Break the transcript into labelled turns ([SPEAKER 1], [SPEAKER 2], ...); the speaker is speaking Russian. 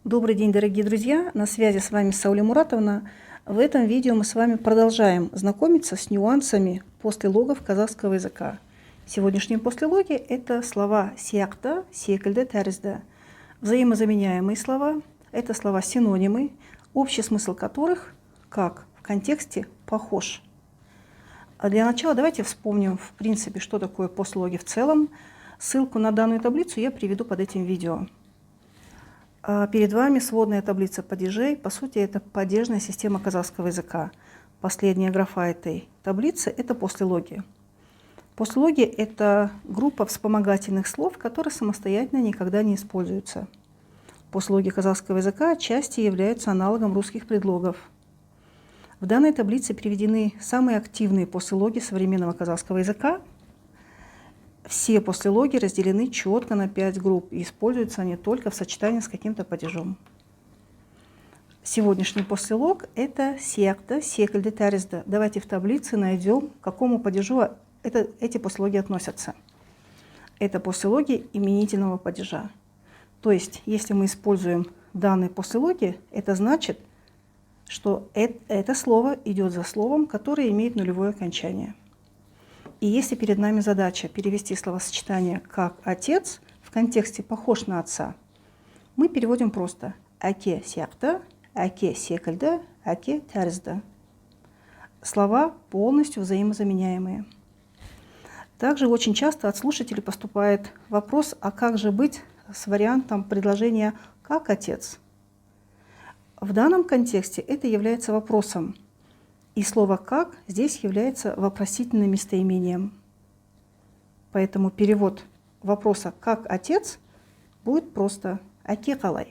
[SPEAKER 1] Добрый день, дорогие друзья! На связи с вами Сауля Муратовна. В этом видео мы с вами продолжаем знакомиться с нюансами послелогов казахского языка. Сегодняшние послелоги – это слова сиякта, секельді, тәрізді. Взаимозаменяемые слова – это слова-синонимы, общий смысл которых, как в контексте, похож. А для начала давайте вспомним, в принципе, что такое послелоги в целом. Ссылку на данную таблицу я приведу под этим видео. Перед вами сводная таблица падежей. По сути, это падежная система казахского языка. Последняя графа этой таблицы – это послелоги. Послелоги – это группа вспомогательных слов, которые самостоятельно никогда не используются. Послелоги казахского языка отчасти являются аналогом русских предлогов. В данной таблице приведены самые активные послелоги современного казахского языка. Все послелоги разделены четко на 5 групп, и используются они только в сочетании с каким-то падежом. Сегодняшний послелог – это сиякта, секельді, тәрізді. Давайте в таблице найдем, к какому падежу эти послелоги относятся. Это послелоги именительного падежа. То есть, если мы используем данные послелоги, это значит, что это слово идет за словом, которое имеет нулевое окончание. И если перед нами задача перевести словосочетание как «отец» в контексте «похож на отца», мы переводим просто «әке сиякты», «әке секілді», «әке тәрізді». Слова полностью взаимозаменяемые. Также очень часто от слушателей поступает вопрос, а как же быть с вариантом предложения «как отец?». В данном контексте это является вопросом. И слово «как» здесь является вопросительным местоимением. Поэтому перевод вопроса «как отец» будет просто «әке қалай?».